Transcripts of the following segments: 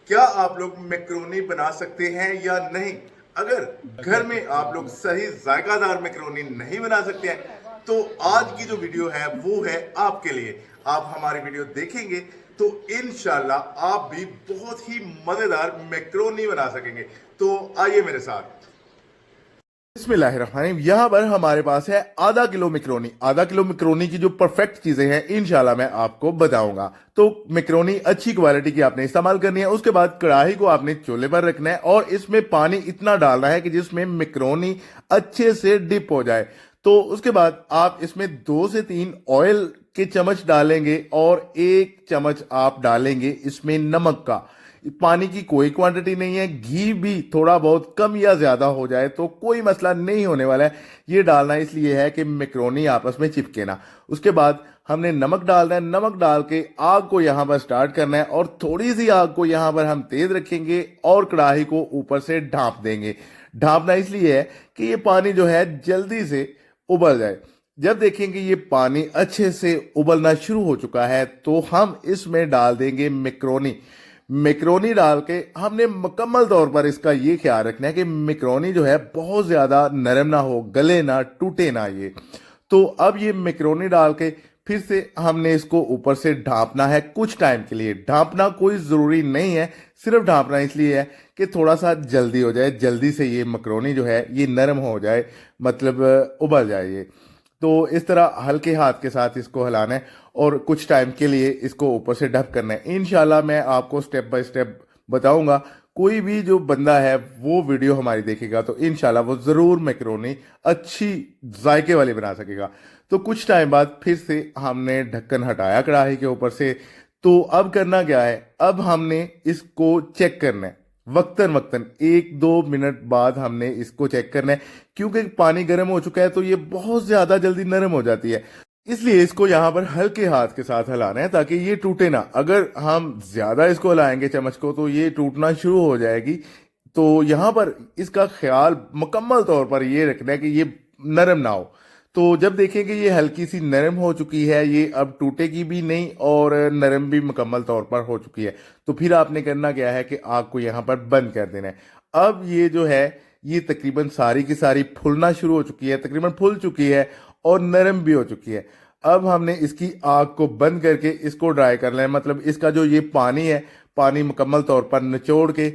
क्या आप लोग मैक्रोनी बना सकते हैं या नहीं? अगर घर में आप लोग सही जायकादार मैक्रोनी नहीं बना सकते हैं तो आज की जो वीडियो है वो है आपके लिए। आप हमारी वीडियो देखेंगे तो इंशाल्लाह आप भी बहुत ही मजेदार मैक्रोनी बना सकेंगे। तो आइए मेरे साथ। बिस्मिल्लाहिर्रहमानिर्रहीम। यहाँ पर हमारे पास है आधा किलो मैक्रोनी। आधा किलो मैक्रोनी की जो परफेक्ट चीजें हैं इंशाल्लाह मैं आपको बताऊंगा। तो मैक्रोनी अच्छी क्वालिटी की आपने इस्तेमाल करनी है। उसके बाद कढ़ाई को आपने चूल्हे पर रखना है और इसमें पानी इतना डालना है कि जिसमें मैक्रोनी अच्छे से डिप हो जाए। तो उसके बाद आप इसमें 2 से 3 ऑयल के चम्मच डालेंगे और 1 चम्मच आप डालेंगे इसमें नमक का। पानी की कोई क्वांटिटी नहीं है। घी भी थोड़ा बहुत कम या ज्यादा हो जाए तो कोई मसला नहीं होने वाला है। ये डालना इसलिए है कि मैक्रोनी आपस में चिपके ना। उसके बाद हमने नमक डालना है। नमक डाल के आग को यहां पर स्टार्ट करना है और थोड़ी सी आग को यहां पर हम तेज रखेंगे और कढ़ाई को ऊपर से ढांप देंगे। ढांपना इसलिए है कि ये पानी जो है जल्दी से उबल जाए। जब देखेंगे ये पानी अच्छे से उबलना शुरू हो चुका है तो हम इसमें डाल देंगे मैक्रोनी। मैक्रोनी डाल के हमने मुकम्मल तौर पर इसका ये ख्याल रखना है कि मैक्रोनी जो है बहुत ज्यादा नरम ना हो, गले ना, टूटे ना ये। तो अब ये मैक्रोनी डाल के फिर से हमने इसको ऊपर से ढांपना है कुछ टाइम के लिए। ढांपना कोई जरूरी नहीं है, सिर्फ ढांपना इसलिए है कि थोड़ा सा जल्दी हो जाए, जल्दी से ये मैक्रोनी जो है ये नरम हो जाए, मतलब उबल जाए ये। तो इस तरह हल्के हाथ के साथ इसको हिलाना है और कुछ टाइम के लिए इसको ऊपर से ढक करना है। इंशाल्लाह मैं आपको स्टेप बाय स्टेप बताऊंगा। कोई भी जो बंदा है वो वीडियो हमारी देखेगा तो इंशाल्लाह वो ज़रूर मैक्रोनी अच्छी जायके वाली बना सकेगा। तो कुछ टाइम बाद फिर से हमने ढक्कन हटाया कढ़ाई के ऊपर से। तो अब करना क्या है, अब हमने इसको चेक करना है वक्तन वक्तन। 1-2 मिनट बाद हमने इसको चेक करना है क्योंकि पानी गर्म हो चुका है तो ये बहुत ज्यादा जल्दी नरम हो जाती है। इसलिए इसको यहाँ पर हल्के हाथ के साथ हिलाना है ताकि ये टूटे ना। अगर हम ज्यादा इसको हिलाएंगे चम्मच को तो ये टूटना शुरू हो जाएगी। तो यहाँ पर इसका ख्याल मुकम्मल तौर पर ये रखना है कि ये नरम ना हो। तो जब देखेंगे ये हल्की सी नरम हो चुकी है, ये अब टूटेगी भी नहीं और नरम भी मुकम्मल तौर पर हो चुकी है, तो फिर आपने करना क्या है कि आग को यहाँ पर बंद कर देना है। अब ये जो है ये तकरीबन सारी की सारी फूलना शुरू हो चुकी है, तकरीबन फूल चुकी है और नरम भी हो चुकी है। अब हमने इसकी आग को बंद करके इसको ड्राई कर लेना है, मतलब इसका जो ये पानी है, पानी मुकम्मल तौर पर निचोड़ के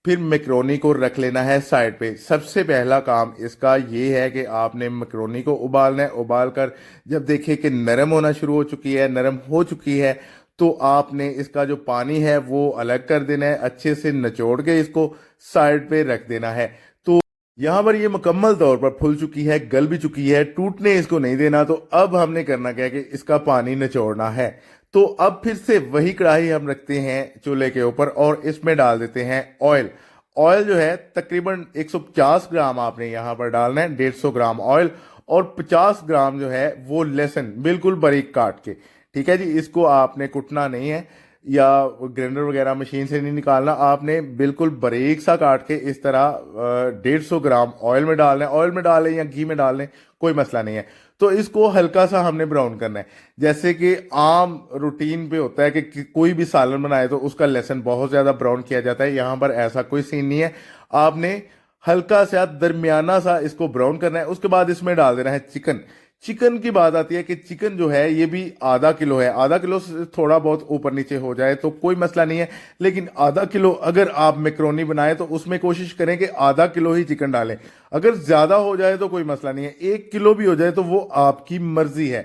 फिर मैक्रोनी को रख लेना है साइड पे। सबसे पहला काम इसका ये है कि आपने मैक्रोनी को उबालना है। उबाल कर जब देखें कि नरम होना शुरू हो चुकी है, नरम हो चुकी है, तो आपने इसका जो पानी है वो अलग कर देना है। अच्छे से निचोड़ के इसको साइड पे रख देना है। तो यहाँ पर ये मुकम्मल तौर पर फूल चुकी है, गल भी चुकी है, टूटने इसको नहीं देना। तो अब हमने करना क्या है कि इसका पानी निचोड़ना है। तो अब फिर से वही कढ़ाई हम रखते हैं चूल्हे के ऊपर और इसमें डाल देते हैं ऑयल। ऑयल जो है तकरीबन 150 ग्राम आपने यहाँ पर डालना है, 150 ग्राम ऑयल और 50 ग्राम जो है वो लहसुन बिल्कुल बारीक काट के। ठीक है जी, इसको आपने कुटना नहीं है या ग्राइंडर वगैरह मशीन से नहीं निकालना, आपने बिल्कुल बारीक सा काट के इस तरह 150 ग्राम ऑयल में डालना है। ऑयल में डालें या घी में डालें कोई मसला नहीं है। तो इसको हल्का सा हमने ब्राउन करना है। जैसे कि आम रूटीन पे होता है कि कोई भी सालन बनाए तो उसका लहसुन बहुत ज्यादा ब्राउन किया जाता है, यहाँ पर ऐसा कोई सीन नहीं है। आपने हल्का सा दरमियाना सा इसको ब्राउन करना है। उसके बाद इसमें डाल देना है चिकन। चिकन की बात आती है कि चिकन जो है ये भी आधा किलो है। आधा किलो से थोड़ा बहुत ऊपर नीचे हो जाए तो कोई मसला नहीं है, लेकिन आधा किलो अगर आप मैक्रोनी बनाए तो उसमें कोशिश करें कि आधा किलो ही चिकन डालें। अगर ज्यादा हो जाए तो कोई मसला नहीं है, 1 किलो भी हो जाए तो वो आपकी मर्जी है।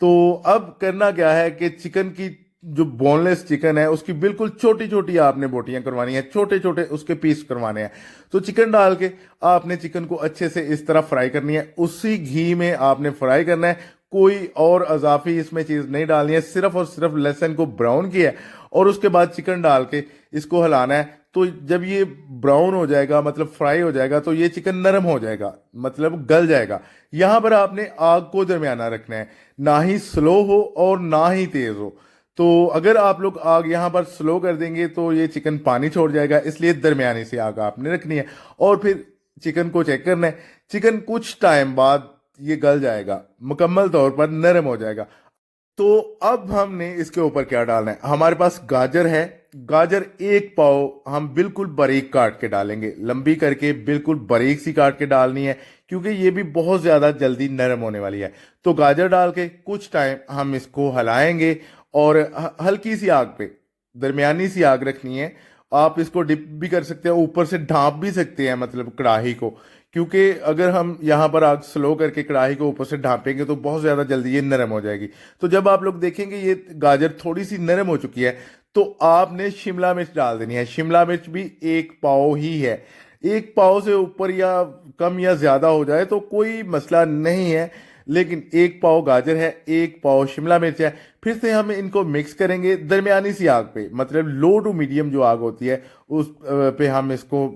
तो अब करना क्या है कि चिकन की जो बोनलेस चिकन है उसकी बिल्कुल छोटी छोटी आपने बोटियां करवानी है, छोटे छोटे उसके पीस करवाने हैं। तो चिकन डाल के आपने चिकन को अच्छे से इस तरह फ्राई करनी है, उसी घी में आपने फ्राई करना है। कोई और अजाफी इसमें चीज नहीं डालनी है, सिर्फ और सिर्फ लहसुन को ब्राउन किया है और उसके बाद चिकन डाल के इसको हिलाना है। तो जब ये ब्राउन हो जाएगा, मतलब फ्राई हो जाएगा, तो ये चिकन नरम हो जाएगा, मतलब गल जाएगा। यहां पर आपने आग को दरमियाना रखना है, ना ही स्लो हो और ना ही तेज हो। तो अगर आप लोग आग यहाँ पर स्लो कर देंगे तो ये चिकन पानी छोड़ जाएगा, इसलिए दरमियानी सी आग आपने रखनी है। और फिर चिकन को चेक करना है। चिकन कुछ टाइम बाद ये गल जाएगा, मुकम्मल तौर पर नरम हो जाएगा। तो अब हमने इसके ऊपर क्या डालना है, हमारे पास गाजर है। गाजर एक पाव हम बिल्कुल बारीक काट के डालेंगे, लंबी करके बिल्कुल बारीक सी काट के डालनी है, क्योंकि ये भी बहुत ज़्यादा जल्दी नरम होने वाली है। तो गाजर डाल के कुछ टाइम हम इसको हलाएंगे और हल्की सी आग पे, दरमियानी सी आग रखनी है। आप इसको डिप भी कर सकते हैं, ऊपर से ढाँप भी सकते हैं, मतलब कढ़ाई को, क्योंकि अगर हम यहाँ पर आग स्लो करके कढ़ाई को ऊपर से ढांपेंगे तो बहुत ज़्यादा जल्दी ये नरम हो जाएगी। तो जब आप लोग देखेंगे ये गाजर थोड़ी सी नरम हो चुकी है, तो आपने शिमला मिर्च डाल देनी है। शिमला मिर्च भी एक पाव ही है, एक पाव से ऊपर या कम या ज़्यादा हो जाए तो कोई मसला नहीं है, लेकिन एक पाव गाजर है, एक पाव शिमला मिर्च है। फिर से हम इनको मिक्स करेंगे दरमियानी सी आग पे, मतलब लो टू मीडियम जो आग होती है उस पे हम इसको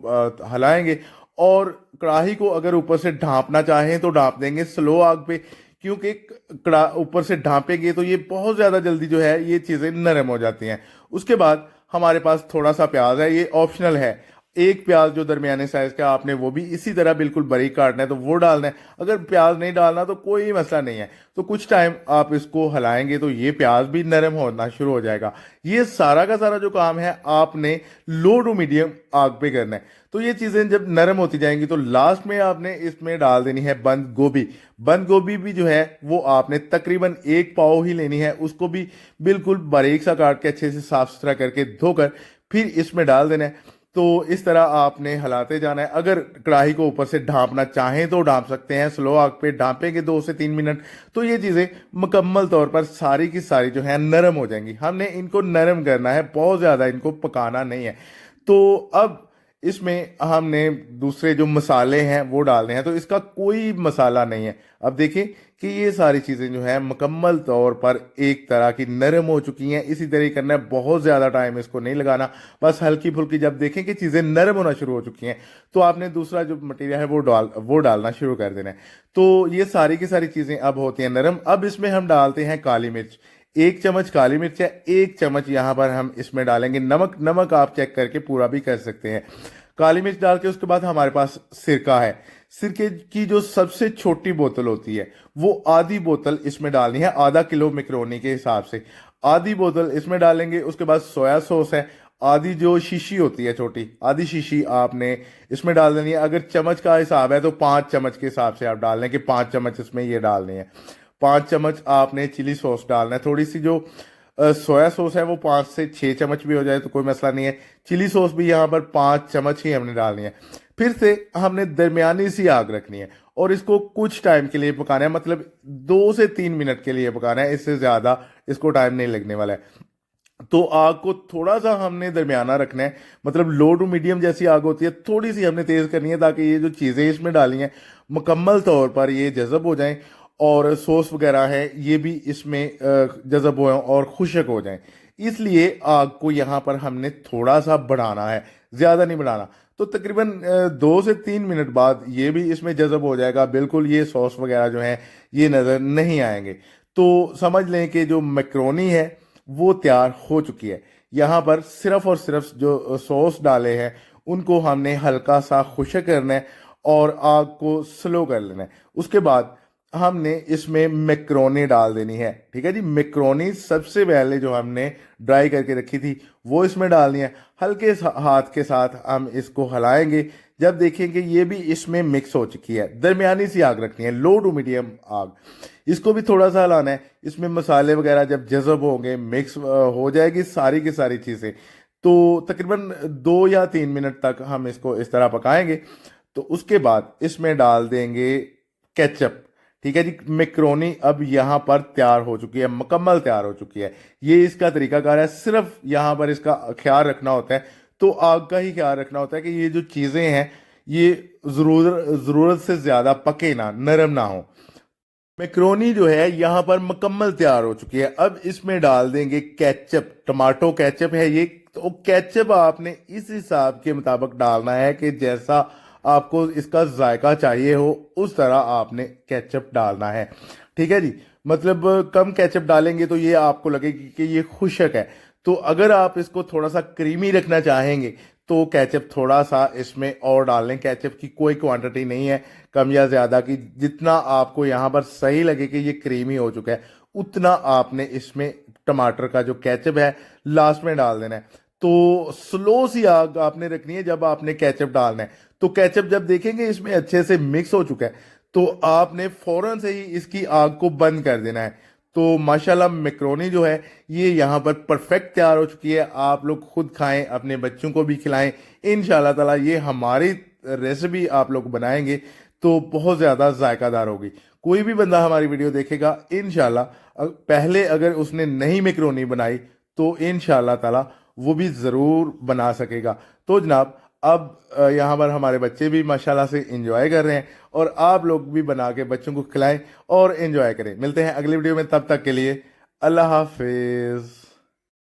हलाएंगे। और कढ़ाई को अगर ऊपर से ढांपना चाहें तो ढांप देंगे स्लो आग पे, क्योंकि कड़ा ऊपर से ढांपेंगे तो ये बहुत ज़्यादा जल्दी जो है ये चीज़ें नरम हो जाती हैं। उसके बाद हमारे पास थोड़ा सा प्याज है, ये ऑप्शनल है। एक प्याज जो दरमियाने साइज का, आपने वो भी इसी तरह बिल्कुल बारीक काटना है तो वो डालना है। अगर प्याज नहीं डालना तो कोई मसला नहीं है। तो कुछ टाइम आप इसको हलाएंगे तो ये प्याज भी नरम होना शुरू हो जाएगा। ये सारा का सारा जो काम है आपने लो टू मीडियम आग पे करना है। तो ये चीज़ें जब नरम होती जाएंगी तो लास्ट में आपने इसमें डाल देनी है बंद गोभी। बंद गोभी भी जो है वो आपने तकरीबन एक पाव ही लेनी है, उसको भी बिल्कुल बारीक सा काट के अच्छे से साफ सुथरा करके धोकर फिर इसमें डाल देना है। तो इस तरह आपने हलाते जाना है। अगर कढ़ाई को ऊपर से ढांपना चाहें तो ढांप सकते हैं, स्लो आग पे ढांपेंगे 2 से 3 मिनट तो ये चीज़ें मुकम्मल तौर पर सारी की सारी जो है नरम हो जाएंगी। हमने इनको नरम करना है, बहुत ज़्यादा इनको पकाना नहीं है। तो अब इसमें हमने दूसरे जो मसाले हैं वो डालने हैं, तो इसका कोई मसाला नहीं है। अब देखिए कि ये सारी चीज़ें जो है मुकम्मल तौर पर एक तरह की नरम हो चुकी हैं। इसी तरह ही करना है, बहुत ज़्यादा टाइम इसको नहीं लगाना, बस हल्की फुल्की जब देखें कि चीज़ें नरम होना शुरू हो चुकी हैं तो आपने दूसरा जो मटेरियल है वो डालना शुरू कर देना है। तो ये सारी की सारी चीज़ें अब होती हैं नरम। अब इसमें हम डालते हैं काली मिर्च। 1 चम्मच काली मिर्च है, 1 चम्मच यहाँ पर हम इसमें डालेंगे नमक। नमक आप चेक करके पूरा भी कर सकते हैं। काली मिर्च डाल के उसके बाद हमारे पास सिरका है। सिरके की जो सबसे छोटी बोतल होती है वो आधी बोतल इसमें डालनी है, आधा किलो मैक्रोनी के हिसाब से आधी बोतल इसमें डालेंगे। उसके बाद सोया सॉस है, आधी जो शीशी होती है छोटी, आधी शीशी आपने इसमें डाल देनी है। अगर चम्मच का हिसाब है तो 5 चम्मच के हिसाब से आप डाल लें कि 5 चम्मच इसमें ये डालनी है। 5 चम्मच आपने चिली सॉस डालना है। थोड़ी सी जो सोया सॉस है वो 5 से 6 चम्मच भी हो जाए तो कोई मसला नहीं है। चिली सॉस भी यहाँ पर 5 चम्मच ही हमने डालनी है। फिर से हमने दरमियानी सी आग रखनी है और इसको कुछ टाइम के लिए पकाना है, मतलब 2 से 3 मिनट के लिए पकाना है, इससे ज़्यादा इसको टाइम नहीं लगने वाला है। तो आग को थोड़ा सा हमने दरमियाना रखना है, मतलब लो टू मीडियम जैसी आग होती है थोड़ी सी हमने तेज़ करनी है, ताकि ये जो चीज़ें इसमें डाली हैं मुकम्मल तौर पर ये जज़ब हो जाएं और सॉस वगैरह है ये भी इसमें जज़ब हो और खुशक हो जाएं। इसलिए आग को यहाँ पर हमने थोड़ा सा बढ़ाना है, ज़्यादा नहीं बढ़ाना। तो तकरीबन 2 से 3 मिनट बाद ये भी इसमें जज़ब हो जाएगा, बिल्कुल ये सॉस वगैरह जो है ये नज़र नहीं आएंगे। तो समझ लें कि जो मैक्रोनी है वो तैयार हो चुकी है। यहाँ पर सिर्फ और सिर्फ जो सॉस डाले हैं उनको हमने हल्का सा खुशक करना है और आग को स्लो कर लेना है। उसके बाद हमने इसमें मैक्रोनी डाल देनी है। ठीक है जी, मैक्रोनी सबसे पहले जो हमने ड्राई करके रखी थी वो इसमें डालनी है। हल्के हाथ के साथ हम इसको हिलाएंगे। जब देखेंगे ये भी इसमें मिक्स हो चुकी है, दरमियानी सी आग रखनी है, लो टू मीडियम आग। इसको भी थोड़ा सा हिलाना है। इसमें मसाले वगैरह जब जज़ब होंगे, मिक्स हो जाएगी सारी की सारी चीज़ें, तो तकरीबन 2 या 3 मिनट तक हम इसको इस तरह पकाएंगे। तो उसके बाद इसमें डाल देंगे केचप। ठीक है जी, मैक्रोनी अब यहाँ पर तैयार हो चुकी है, मुकम्मल तैयार हो चुकी है। ये इसका तरीकाकार है, सिर्फ यहाँ पर इसका ख्याल रखना होता है, तो आग का ही ख्याल रखना होता है कि ये जो चीज़ें हैं ये ज़रूरत से ज़्यादा पके ना, नरम ना हो। मैक्रोनी जो है यहाँ पर मुकम्मल तैयार हो चुकी है। अब इसमें डाल देंगे केचप, टमाटो केचप है ये। तो केचप आपने इस हिसाब के मुताबिक डालना है कि जैसा आपको इसका जायका चाहिए हो उस तरह आपने केचप डालना है। ठीक है जी, मतलब कम केचप डालेंगे तो ये आपको लगेगी कि ये खुशक है। तो अगर आप इसको थोड़ा सा क्रीमी रखना चाहेंगे तो केचप थोड़ा सा इसमें और डाल लें। केचप की कोई क्वांटिटी नहीं है कम या ज़्यादा की, जितना आपको यहाँ पर सही लगे कि ये क्रीमी हो चुका है उतना आपने इसमें टमाटर का जो केचप है लास्ट में डाल देना है। तो स्लो सी आग आपने रखनी है जब आपने केचप डालना है। तो केचप जब देखेंगे इसमें अच्छे से मिक्स हो चुका है तो आपने फौरन से ही इसकी आग को बंद कर देना है। तो माशाल्लाह मैक्रोनी जो है ये यहाँ पर परफेक्ट तैयार हो चुकी है। आप लोग खुद खाएं, अपने बच्चों को भी खिलाएं। इंशाल्लाह ताला ये हमारी रेसिपी आप लोग बनाएंगे तो बहुत ज़्यादा जायकादार होगी। कोई भी बंदा हमारी वीडियो देखेगा इंशाल्लाह पहले अगर उसने नहीं मैक्रोनी बनाई तो इंशाल्लाह ताला वो भी ज़रूर बना सकेगा। तो जनाब अब यहाँ पर हमारे बच्चे भी माशाल्लाह से इंजॉय कर रहे हैं और आप लोग भी बना के बच्चों को खिलाएं और इंजॉय करें। मिलते हैं अगली वीडियो में, तब तक के लिए अल्लाह हाफिज़।